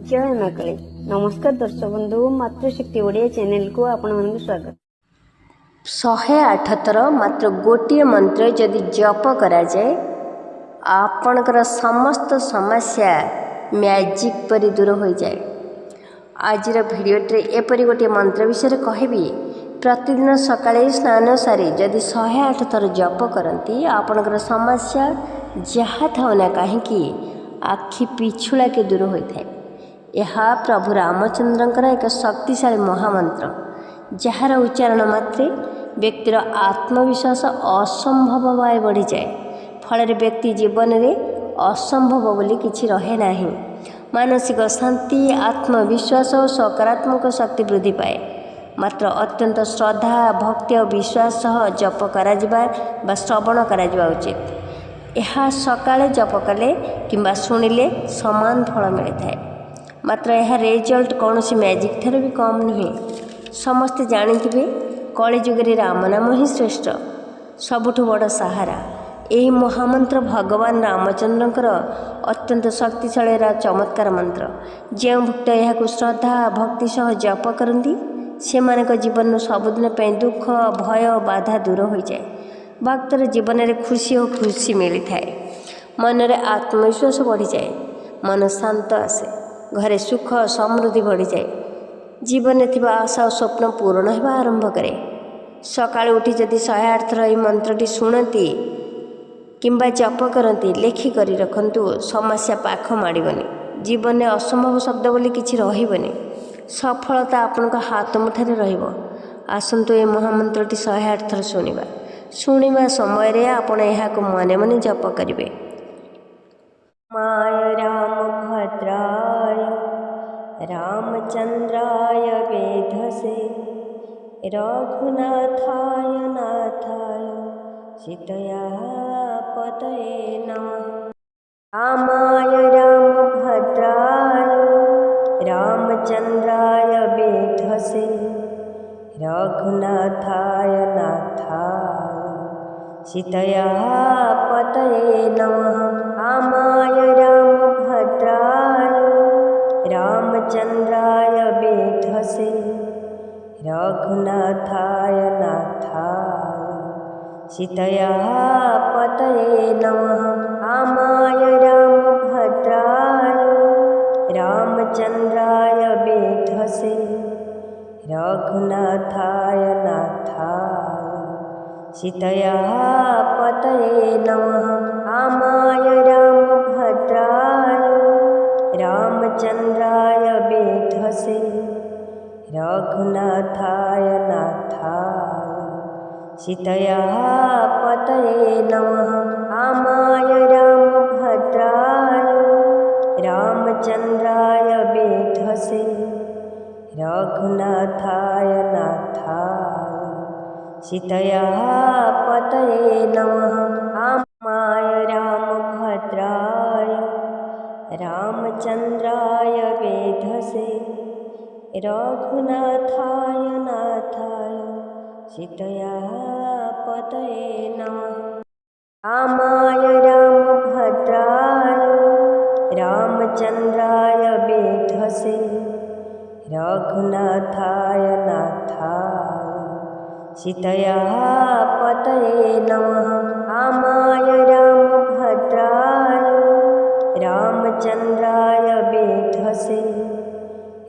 जय माँ काली। नमस्कार दर्शक बंधु, मातृशक्ति ओडिया चैनल को आपण मन स्वागत। 108 थर मात्र गोटे मंत्र जदि जप करा जाए आपणकर समस्त समस्या मैजिक परि दूर हो जाए। आज भिडियोटे एपरी गोटे मंत्र विषय कहबी। प्रतिदिन सकाळे स्नान सारी जदि 108 थर जप करती आपणकर समस्या जहाँ थाउ ना कहीं आखि पिछुड़ा के दूर होता है। यह प्रभु रामचंद्रंकर एक शक्तिशाली महामंत्र जार उच्चारण मात्रे व्यक्तिर आत्मविश्वास असंभव भाव बढ़ी जाए। फल व्यक्ति जीवन में असंभव बोली किछि रहे नाही। मानसिक शांति, आत्मविश्वास और सकारात्मक शक्ति वृद्धि पाए। मात्र अत्यंत श्रद्धा, भक्ति और विश्वास सह जप करा श्रवण करा उचित। यह सकाळे जप कले किंबा शुणिले समान फल मिलता है। मात्र यह रिजल्ट कौन सी मैजिक ठार भी कम नुहे। समस्ते जानिथिबे कलिजुगे राम नाम ही श्रेष्ठ, सबुठु बड़ सहारा। यही महामंत्र भगवान रामचंद्रंकर अत्यंत शक्तिशाली चमत्कार मंत्र। जो भक्त यह श्रद्धा भक्ति सह जप करती से जीवन सबुदिन दुख भय बाधा दूर हो जाए। भक्तर जीवन में खुशी और खुशी मिलता है। मन में आत्मविश्वास बढ़ी जाए, मन शांत आसे, घरे सुख समृद्धि बढ़ी जाए। जीवन में थिबा आशा और स्वप्न पूर्ण होगा आरंभ करे। सकाळ उठी जदि 108 थर यह मंत्रटी शुणती किंबा जप करती लेखिक रखंतु, समस्या पाख माड़बनी। जीवन में असंभव शब्द बोली किछि रहिबनी। सफलता आपण हाथ मुठारे रहिबो। आसंतु ए महामंत्रटी 108 थर शुणिबा समय रे आपण एहाको मने मने जप करिवे। माय राम भद्राय रामचंद्राय वेधसे रघुनाथाय नाथाय सीतया पतये नमः। रामाय रामभद्राय रामचंद्राय वेधसे रघुनाथाय नाथाय सीतया पतये नमः। रामाय रामभद्राय रामचंद्राय वेधसे रघुनाथाय नाथाय सीतया पतये नमः। रामाय रामभद्राय रामचंद्राय वेधसे रघुनाथाय नाथाय सीतया पतये नमः। रामाय रामभद्राय रामचंद्राय वेधसे रघुनाथाय नाथाय सीतया पतये नमः। रामाय रामभद्राय रामचंद्राय वेधसे रघुनाथाय नाथाय सीतया पतये नमः। रामाय रामभद्राय रामचंद्राय वेधसे रघुनाथाय नाथाय सीतया पतये नमः। रामाय रामभद्राय रामचंद्राय वेधसे रघुनाथाय नाथाय सीतया पतये नमः। रामाय रामभद्राय रामचंद्राय वेधसे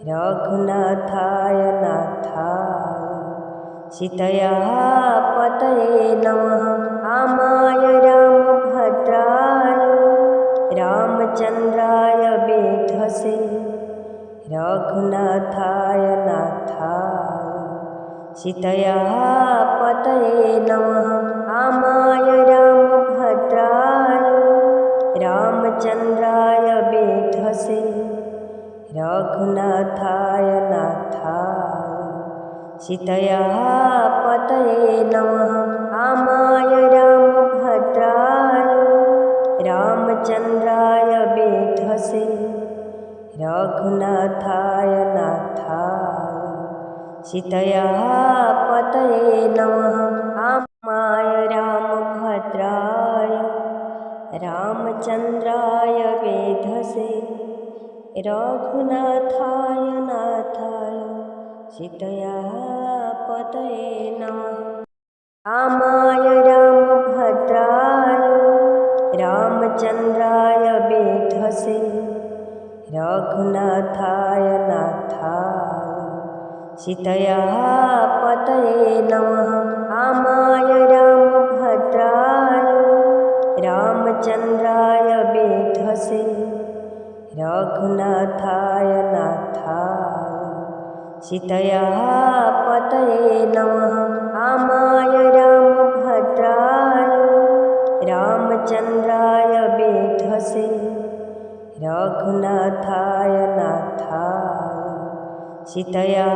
रघुनाथाय नाथाय सीतया पतये नमः। रामाय रामभद्राय रामचंद्राय वेधसे रघुनाथाय नाथाय सीतया पतये नमः। रामाय रामभद्राय रामचंद्राय वेधसे रघुनाथाय नाथाय सीतया पतये नमः। रामाय रामभद्राय रामचंद्राय वेधसे रघुनाथाय नाथाय सीतया पतये नमः। रामाय रामभद्राय रामचंद्राय वेधसे रघुनाथाय नाथाय सीतया पतये नमः। रामाय रामभद्राय रामचन्द्राय वेधसे रघुनाथाय नाथाय सीतया पतये नमः। रामाय रामभद्राय रामचन्द्राय वेधसे रघुनाथाय नाथाय सीतया पतये नमः। रामाय रामभद्राय रामचन्द्राय वेधसे रघुनाथाय नाथाय सीतया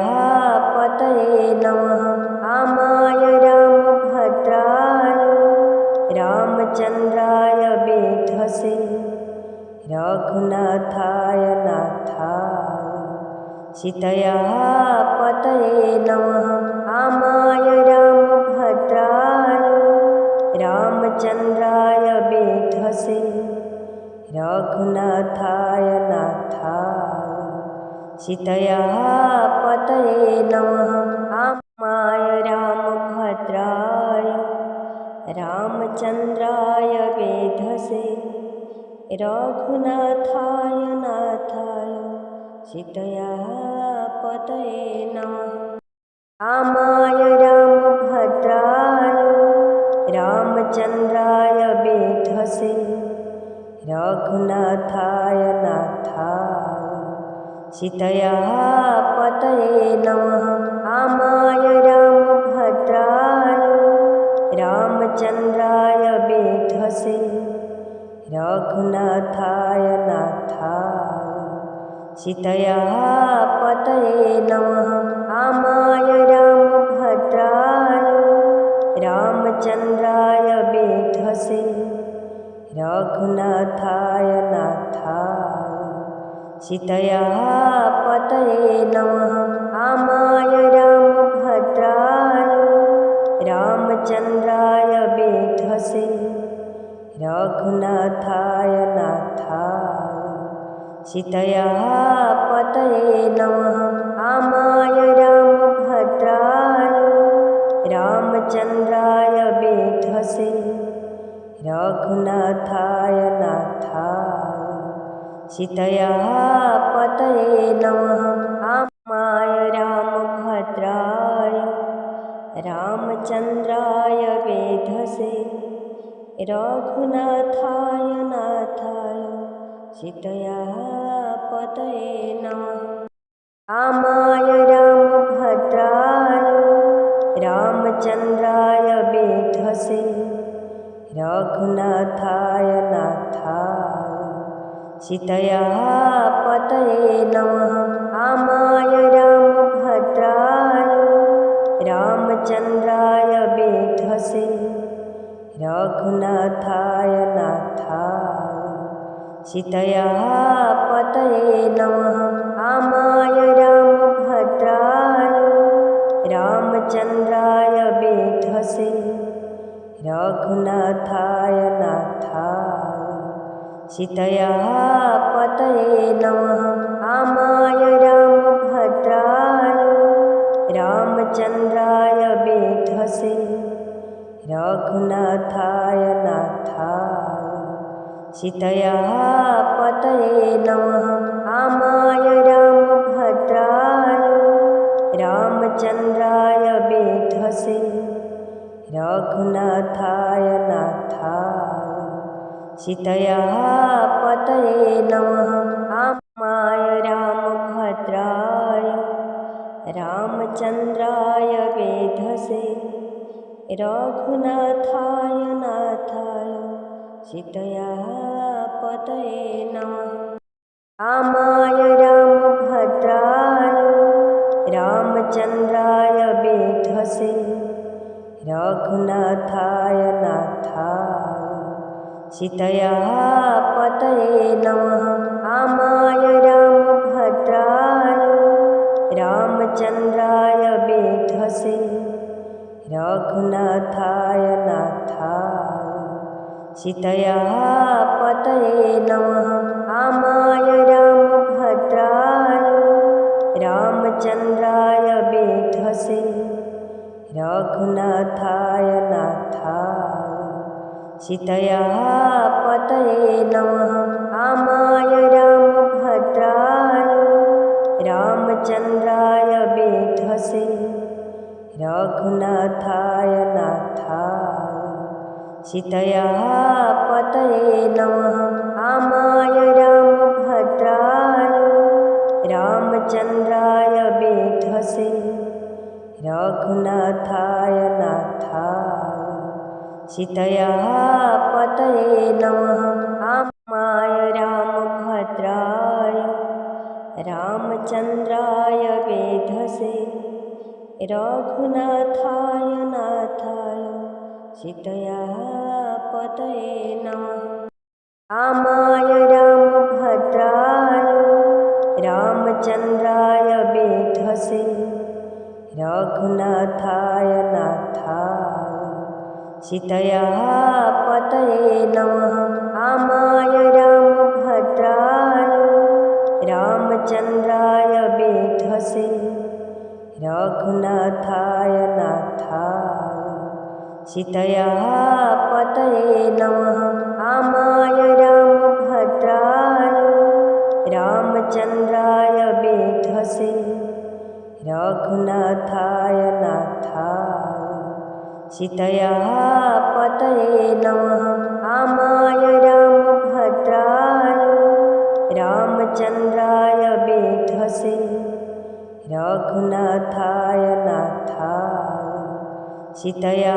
पतये नमः। रामाय रामभद्राय रामचन्द्राय वेधसे रघुनाथाय नाथाय सीतया पतये नमः। रामाय रामभद्राय रामचन्द्राय वेधसे रघुनाथाय नाथाय सीतया पतये नमः। रामाय रामभद्राय रामचन्द्राय वेधसे रघुनाथाय नाथाय सीतया पतये नमः। रामाय रामभद्राय रामचन्द्राय वेधसे रघुनाथाय नाथाय सीतया पतये नमः। रामाय रामभद्राय रामचन्द्राय वेधसे रघुनाथाय नाथाय सीतया पतये नमः। रामाय रामभद्राय रामचन्द्राय वेधसे रघुनाथाय नाथाय सीतया पतये नमः। रामाय रामभद्राय रामचन्द्राय वेधसे रघुनाथाय नाथाय सीतया पतये नमः। रामाय रामभद्राय रामचन्द्राय वेधसे रघुनाथाय नाथाय सीतया पतये नमः। रामाय रामभद्राय रामचन्द्राय वेधसे रघुनाथाय नाथाय सीतया पतये नमः। रामाय रामभद्राय रामचन्द्राय वेधसे रघुनाथाय नाथाय सीतया पतये नमः। रामाय रामभद्राय रामचन्द्राय वेधसे रघुनाथाय नाथाय सीतया पतये नमः। रामाय रामभद्राय रामचन्द्राय वेधसे रघुनाथाय नाथाय सीतया पतये नमः। रामाय रामभद्राय रामचन्द्राय वेधसे रघुनाथाय नाथाय सीतया पतये नमः। रामाय रामभद्राय रामचन्द्राय वेधसे रघुनाथाय नाथाय सीतया पतये नमः। रामाय रामभद्राय रामचन्द्राय वेधसे रघुनाथाय नाथाय सीतया पतये नमः। रामाय रामभद्राय रामचन्द्राय वेधसे रघुनाथाय नाथाय सीतया पतये नमः। रामाय रामभद्राय रामचन्द्राय वेधसे रघुनाथाय नाथाय सीतया पतये नमः। रामाय रामभद्राय रामचन्द्राय वेधसे रघुनाथाय नाथाय सीतया पतये नमः। रामाय रामभद्राय रामचन्द्राय वेधसे रघुनाथाय नाथाय सीतया पतये नमः। रामाय रामभद्राय रामचन्द्राय वेधसे रघुनाथाय नाथाय सीतया पतये नमः। रामाय रामभद्राय रामचन्द्राय वेधसे रघुनाथाय नाथाय सीतया पतये नमः। रामाय रामभद्राय रामचन्द्राय वेधसे रघुनाथाय नाथाय सीतया पतये नमः। रामाय रामभद्राय रामचन्द्राय वेधसे रघुनाथाय नाथाय सीतया पतये नमः। रामाय रामभद्राय रामचन्द्राय वेधसे रघुनाथाय नाथाय सीतया पतये नमः। रामाय रामभद्राय रामचन्द्राय वेधसे रघुनाथाय नाथाय सीतया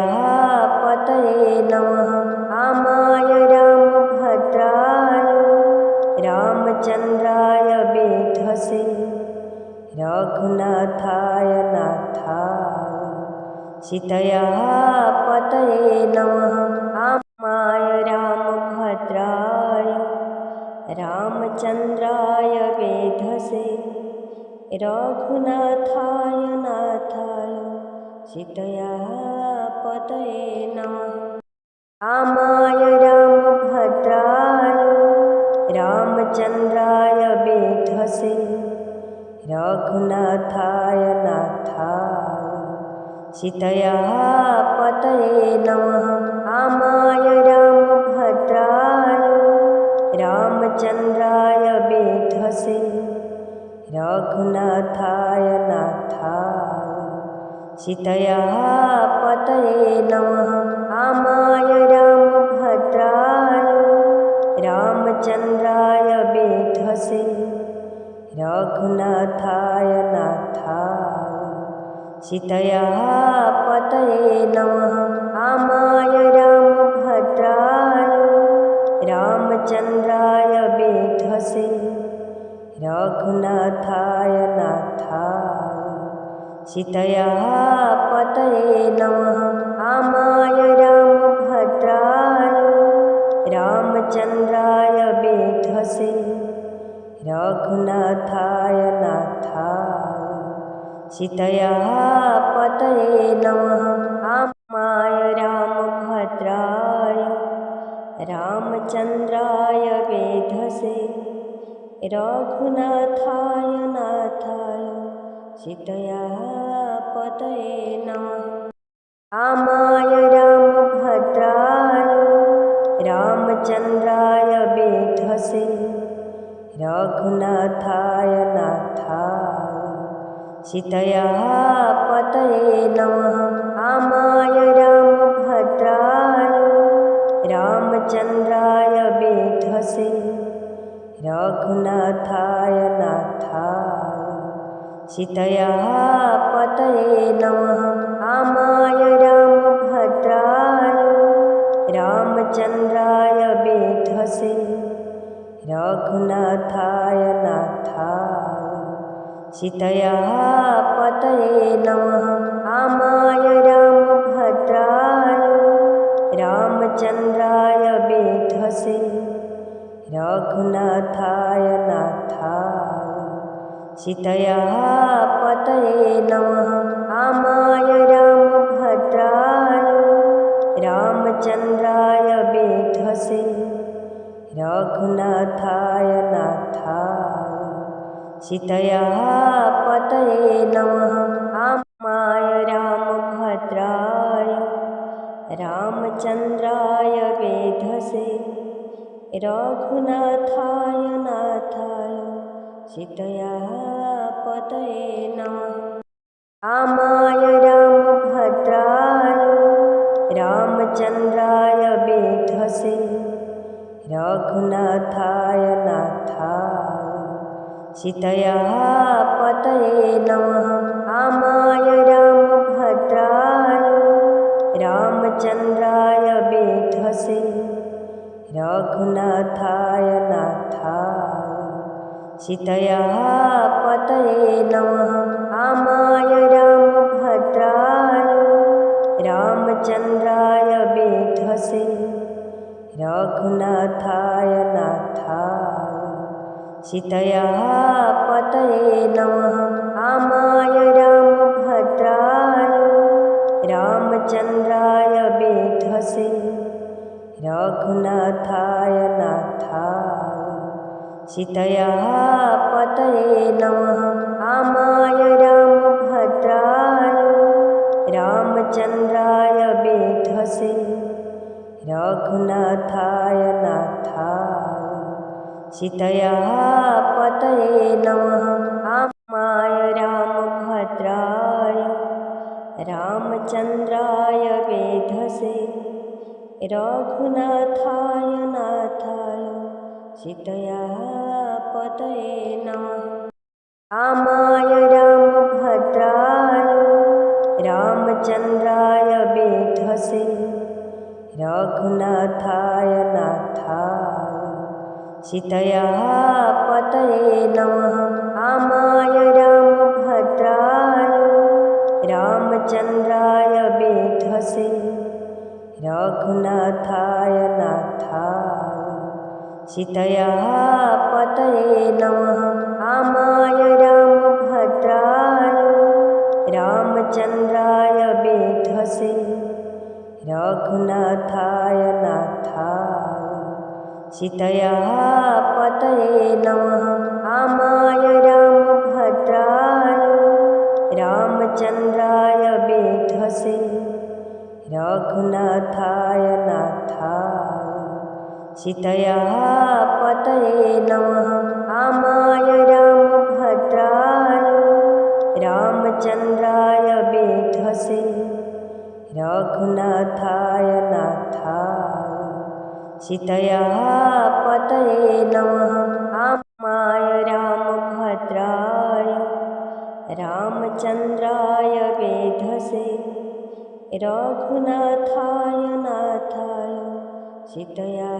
पतये नमः। रामाय रामभद्राय रामचन्द्राय वेधसे रघुनाथाय नाथाय सीतया पतये नमः। रामाय रामभद्राय रामचन्द्राय वेधसे रघुनाथाय नाथाय सीतया पतये नमः। रामाय रामभद्राय रामचन्द्राय वेधसे रघुनाथाय नाथाय सीतया पतये नमः। रामाय रामभद्राय रामचन्द्राय वेधसे रघुनाथाय नाथाय सीतया पतये नमः। रामाय रामभद्राय रामचन्द्राय वेधसे रघुनाथाय नाथाय सीतया पतये नमः। रामाय रामभद्राय रामचन्द्राय वेधसे रघुनाथाय नाथाय सीतया पतये नमः। रामाय रामभद्राय रामचन्द्राय वेधसे रघुनाथाय नाथाय सीतया पतये नमः। रामाय रामभद्राय रामचन्द्राय वेधसे रघुनाथाय नाथाय सीतया पतये नमः। रामाय रामभद्राय रामचन्द्राय वेधसे रघुनाथाय नाथाय सीतया पतये नमः। रामाय रामभद्राय रामचन्द्राय वेधसे रघुनाथाय नाथाय सीतया पतये नमः। रामाय रामभद्राय रामचन्द्राय वेधसे रघुनाथाय नाथाय सीतया पतये नमः। रामाय रामभद्राय रामचन्द्राय वेधसे रघुनाथाय नाथाय सीतया पतये नमः। रामाय रामभद्राय रामचन्द्राय वेधसे रघुनाथाय नाथाय सीतया पतये नमः। रामाय रामभद्राय रामचन्द्राय वेधसे रघुनाथाय नाथाय सीतया पतये नमः। रामाय रामभद्राय रामचन्द्राय वेधसे रघुनाथाय नाथाय सीतया पतये नमः। रामाय रामभद्राय रामचन्द्राय वेधसे रघुनाथाय नाथाय सीतया पतये नमः। रामाय रामभद्राय रामचन्द्राय वेधसे रघुनाथाय नाथाय सीतया पतये नमः। रामाय रामभद्राय रामचन्द्राय वेधसे रघुनाथाय नाथाय सीतया पतये नमः। रामाय रामभद्राय रामचन्द्राय वेधसे रघुनाथाय नाथाय सीतया पतये नमः। रामाय रामभद्राय रामचन्द्राय वेधसे रघुनाथाय नाथाय सीतया पतये नमः। रामाय रामभद्राय रामचन्द्राय वेधसे रघुनाथाय नाथाय सीतया पतये नमः। रामाय रामभद्राय रामचन्द्राय वेधसे रघुनाथाय नाथाय सीतया पतये नमः। रामाय रामभद्राय रामचन्द्राय वेधसे रघुनाथाय नाथाय सीतया पतये नमः। रामाय रामभद्राय रामचन्द्राय वेधसे रघुनाथाय नाथाय सीतया पतये नमः। रामाय रामभद्राय रामचन्द्राय वेधसे रघुनाथाय नाथाय सीतया पतये नमः। रामाय रामभद्राय रामचन्द्राय वेधसे रघुनाथाय नाथाय सीतया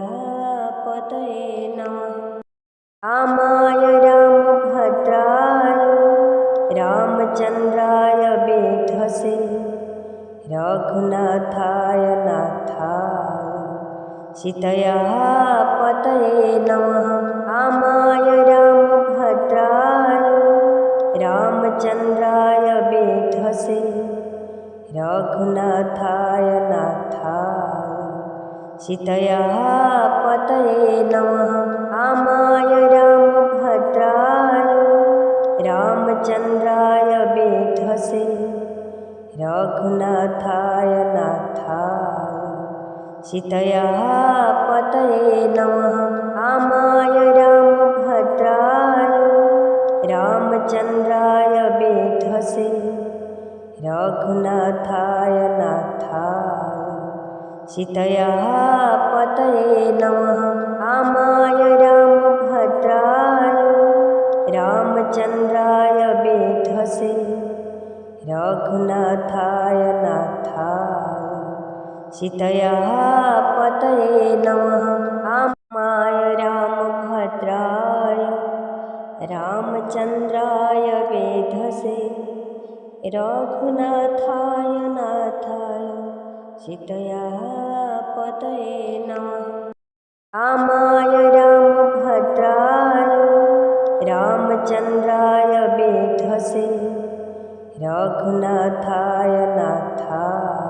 पतये नमः। रामाय रामभद्राय रामचन्द्राय वेधसे रघुनाथाय नाथाय सीतया पतये नमः। रामाय रामभद्राय रामचन्द्राय वेधसे रघुनाथाय नाथाय सीतया पतये नमः। रामाय रामभद्राय रामचन्द्राय वेधसे रघुनाथाय नाथाय सीतया पतये नमः। रामाय रामभद्राय रामचन्द्राय वेधसे रघुनाथाय नाथाय सीतया पतये नमः। रामाय रामभद्राय रामचन्द्राय वेधसे रघुनाथाय नाथाय सीतया पतये नमः। रामाय रामभद्राय रामचन्द्राय वेधसे रघुनाथाय नाथाय सीतया पतये नमः। रामाय रामभद्राय रामचन्द्राय वेधसे रघुनाथाय नाथाय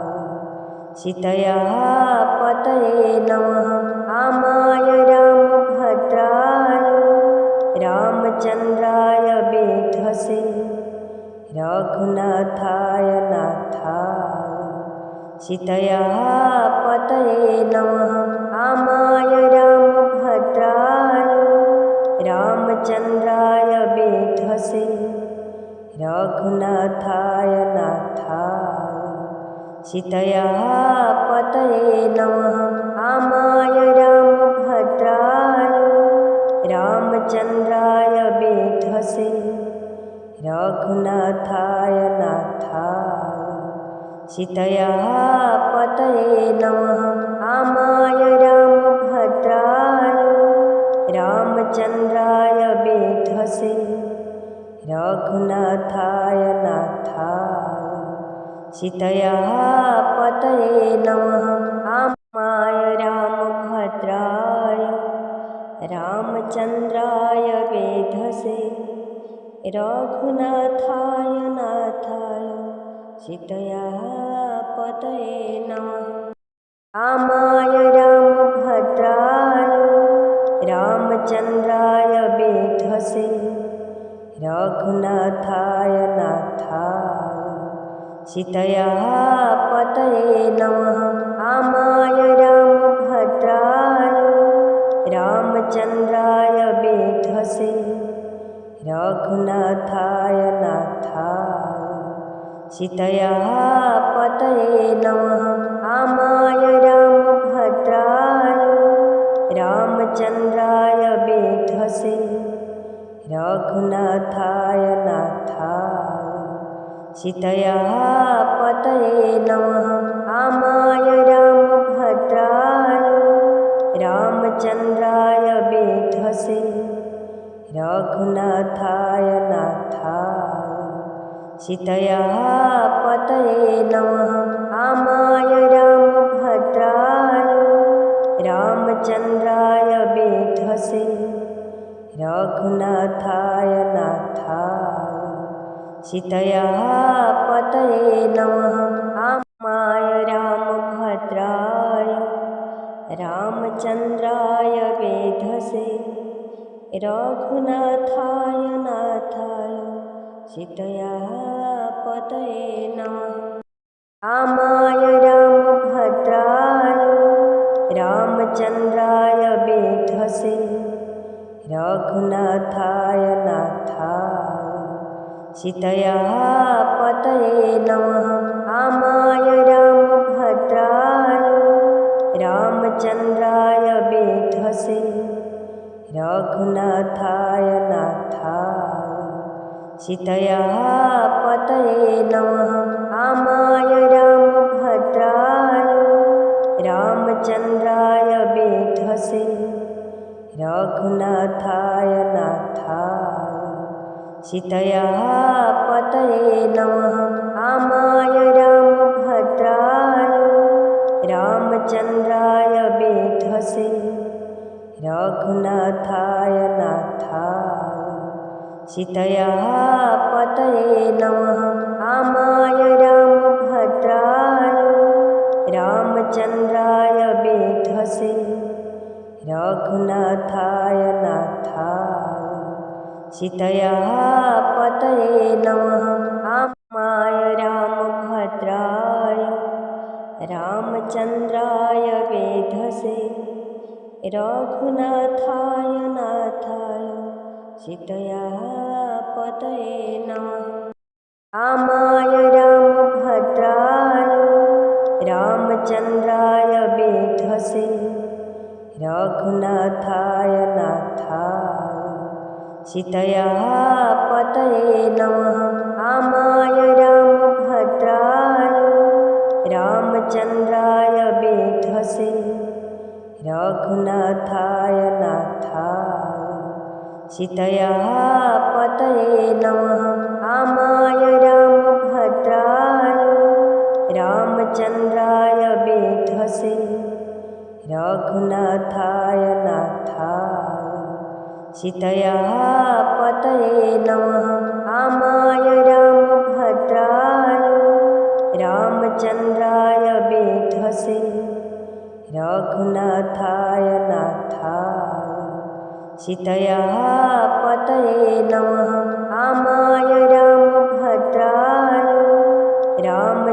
सीतया पतये नमः। रामाय रामभद्राय रामचन्द्राय रघुनाथाय नाथाय सीतया पतये नमः। रामाय रामभद्राय रामचन्द्राय वेधसे रघुनाथाय नाथाय सीतया पतये नमः। रामाय रामभद्राय रामचन्द्राय वेधसे रघुनाथाय नाथाय सीतया पतये नमः। रामाय रामभद्राय रामचन्द्राय वेधसे रघुनाथाय नाथाय सीतया पतये नमः। रामाय रामभद्राय रामचन्द्राय वेधसे रघुनाथाय नाथाय सीतया पतये नमः। रामाय रामभद्राय रामचन्द्राय वेधसे रघुनाथाय नाथाय सीतया पतये नमः। रामाय रामभद्राय रामचन्द्राय वेधसे रघुनाथाय नाथाय सीतया पतये नमः। रामाय रामभद्राय रामचन्द्राय वेधसे रघुनाथाय नाथाय सीतया पतये नमः। रामाय रामभद्राय रामचन्द्राय वेधसे रघुनाथाय नाथाय सीतया पतये नमः। रामाय रामभद्राय रामचन्द्राय वेधसे रघुनाथाय नाथाय सीतया पतये नमः। रामाय रामभद्राय रामचन्द्राय वेधसे रघुनाथाय नाथाय सीतया पतये नमः। रामाय रामभद्राय रामचन्द्राय वेधसे रघुनाथाय नाथाय सीतया पतये नमः। रामाय रामभद्राय रामचन्द्राय वेधसे रघुनाथाय नाथाय सीतया पतये नमः। रामाय रामभद्राय रामचन्द्राय वेधसे रघुनाथाय नाथाय सीतया पतये नमः। रामाय रामभद्राय रामचन्द्राय वेधसे रघुनाथाय नाथाय सीतया पतये नमः। रामाय रामभद्राय रामचन्द्राय वेधसे रघुनाथाय नाथाय सीतया पतये नमः। रामाय रामभद्राय रामचन्द्राय वेधसे रघुनाथाय नाथाय सीतया पतये नमः। रामाय रामभद्राय रामचन्द्राय वेधसे रघुनाथाय नाथाय सीतया पतये नमः। रामाय रामभद्राय रामचन्द्राय वेधसे रघुनाथाय नाथाय सीतया पतये नमः। रामाय रामभद्राय रामचन्द्राय वेधसे रघुनाथाय नाथाय सीतया पतये नमः। रामाय रामभद्राय रामचन्द्राय वेधसे रघुनाथाय नाथाय सीतया पतये नमः। रामाय रामभद्राय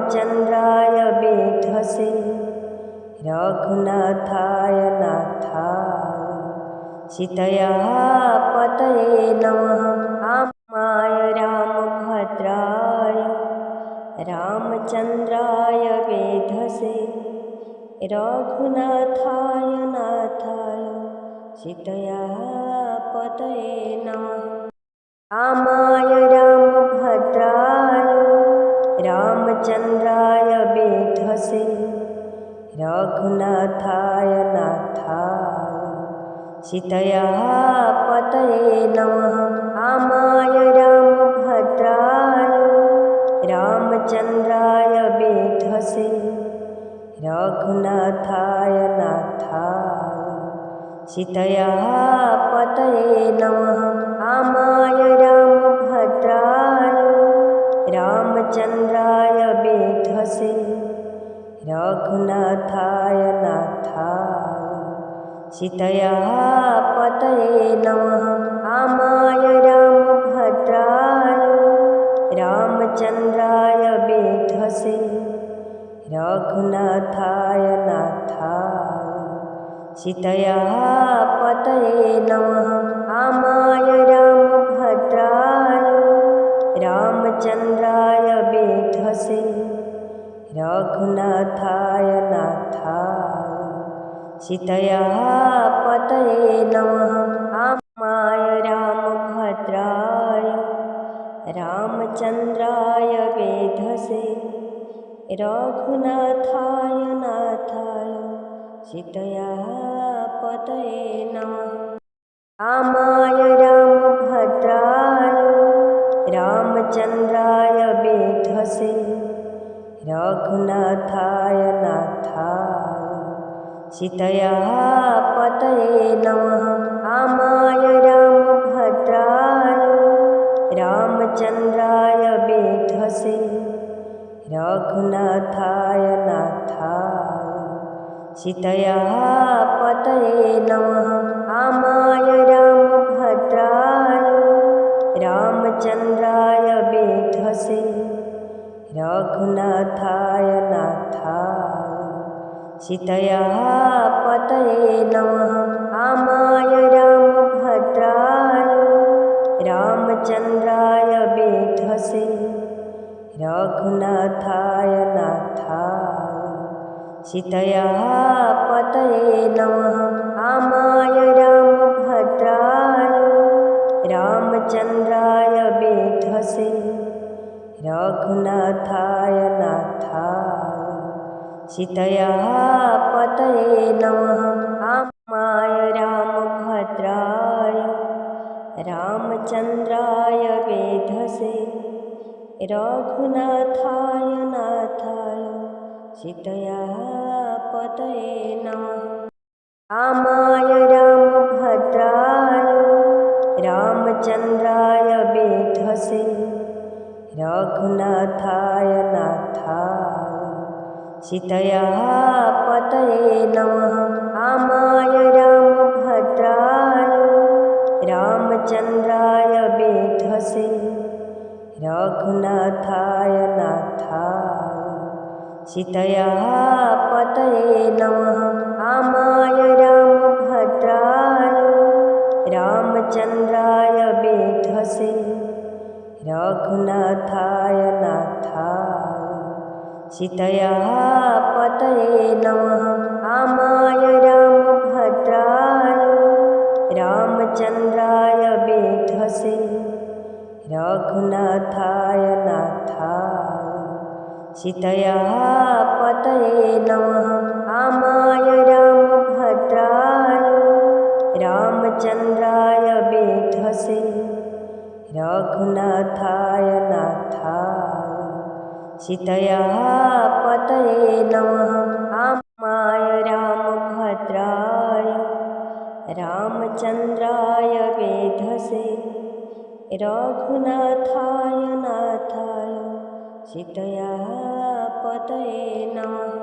रामचन्द्राय वेधसे रघुनाथाय नाथाय सीतया पतये नमः। रामाय रामभद्राय रामचन्द्राय वेधसे रघुनाथाय नाथाय सीतया पतये नमः। रामाय रामभद्राय रामचन्द्राय वेधसे रघुनाथाय नाथाय सीतया पतये नमः। रामाय रामभद्राय रामचन्द्राय वेधसे रघुनाथाय नाथाय सीतया पतये नमः। रामाय रामभद्राय रामचन्द्राय वेधसे रघुनाथाय नाथाय सीतया पतये नमः। रामाय रामभद्राय रामचन्द्राय वेधसे रघुनाथाय नाथाय सीतया पतये नमः। रामाय रामभद्राय रामचन्द्राय वेधसे रघुनाथाय नाथाय सीतया पतये नमः। रामाय रामभद्राय रामचन्द्राय वेधसे रघुनाथाय नाथाय सीतया पतये नमः। रामाय रामभद्राय रामचन्द्राय वेधसे रघुनाथाय नाथाय सीतया पतये नमः। रामाय रामभद्राय रामचन्द्राय वेधसे रघुनाथाय नाथाय सीतया पतये नमः। रामाय रामभद्राय रामचन्द्राय वेधसे रघुनाथाय नाथाय सीतया पतये नमः। रामाय रामभद्राय रामचन्द्राय वेधसे रघुनाथाय नाथाय सीतया पतये नमः। रामाय रामभद्राय रामचन्द्राय वेधसे रघुनाथाय नाथाय सीतया पतये नमः। रामाय रामभद्राय रामचन्द्राय वेधसे रघुनाथाय नाथाय सीतया पतये नमः। रामाय रामभद्राय रामचन्द्राय वेधसे रघुनाथाय नाथाय सीतया पतये नमः। रामाय रामभद्राय रामचन्द्राय वेधसे रघुनाथाय नाथाय सीतया पतये नमः। रामाय रामभद्राय रामचन्द्राय वेधसे रघुनाथाय नाथाय सीतया पतये नमः। रामाय रामभद्राय रामचन्द्राय वेधसे रघुनाथाय नाथाय सीतया पतये नमः। रामाय रामभद्राय रामचन्द्राय वेधसे रघुनाथाय नाथाय सीतया पतये नमः। रामाय रामभद्राय रामचन्द्राय वेधसे रघुनाथाय नाथाय सीतया पतये नमः।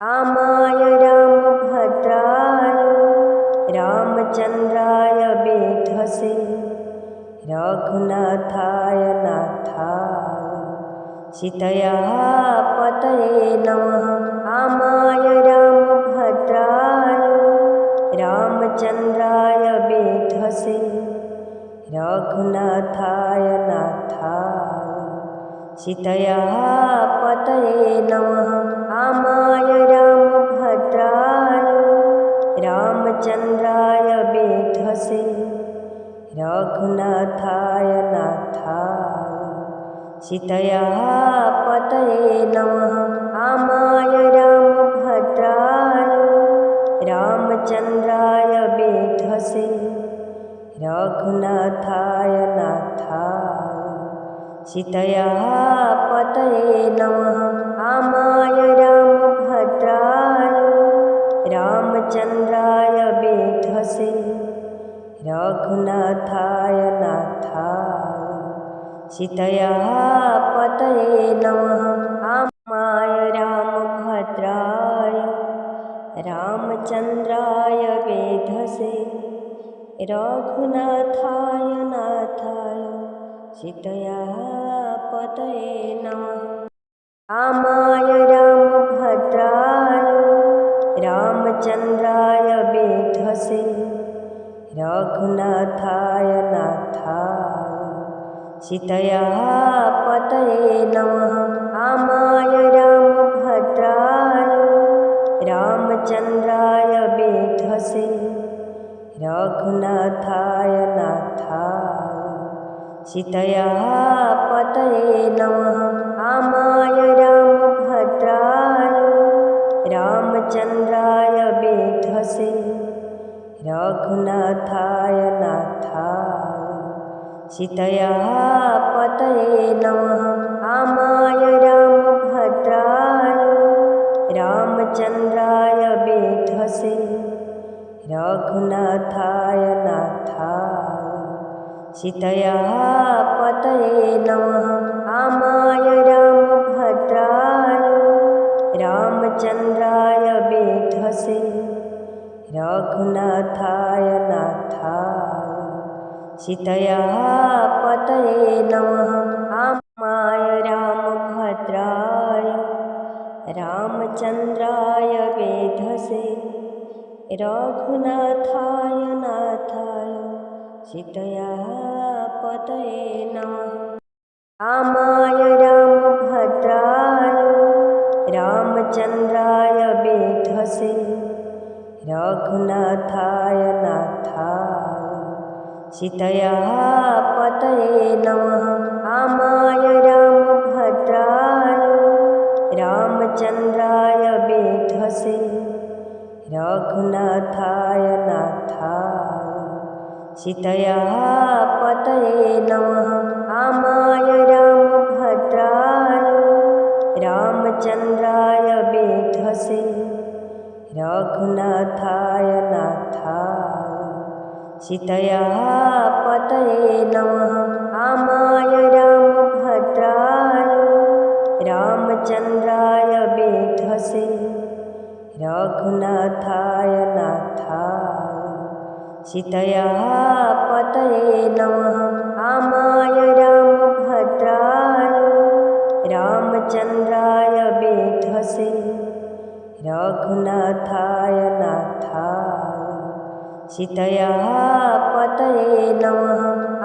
रामाय रामभद्राय रामचन्द्राय वेधसे रघुनाथाय नाथाय सीतया पतये नमः। रामाय रामभद्राय रामचन्द्राय वेधसे रघुनाथाय नाथाय सीतया पतये नमः। रामाय रामभद्राय रामचन्द्राय वेधसे रघुनाथाय नाथाय सीतया पतये नमः। रामाय रामभद्राय रामचन्द्राय वेधसे रघुनाथाय नाथाय सीतया पतये नमः। रामाय रामभद्राय रामचन्द्राय वेधसे रघुनाथाय नाथाय सीतया पतये नमः। रामाय रामभद्राय रामचन्द्राय वेधसे रघुनाथाय नाथाय सीतया पतये नमः। रामाय रामभद्राय रामचन्द्राय वेधसे रघुनाथाय नाथाय सीतया पतये नमः। रामाय रामभद्राय रामचन्द्राय वेधसे रघुनाथाय नाथाय सीतया पतये नमः। रामाय रामभद्राय रामचन्द्राय वेधसे रघुनाथाय नाथाय सीतया पतये नमः। रामाय रामभद्राय रामचन्द्राय वेधसे रघुनाथाय नाथाय सीतया पतये नमः। रामाय रामभद्राय रामचन्द्राय वेधसे रघुनाथाय नाथाय सीतया पतये नमः। रामाय रामभद्राय रामचन्द्राय वेधसे रघुनाथाय नाथाय सीतया पतये नमः। रामाय रामभद्राय रामचन्द्राय वेधसे रघुनाथाय नाथाय सीतया पतये नमः। रामाय रामभद्राय रामचन्द्राय वेधसे रघुनाथाय नाथाय सीतया पतये नमः। रामाय रामभद्राय रामचन्द्राय वेधसे रघुनाथाय नाथाय सीतया पतये नमः। रामाय रामभद्राय रामचन्द्राय वेधसे रघुनाथाय नाथाय सीतया पतये नमः। रामाय रामभद्राय रामचन्द्राय वेधसे रघुनाथाय नाथाय सीतया पतये नमः।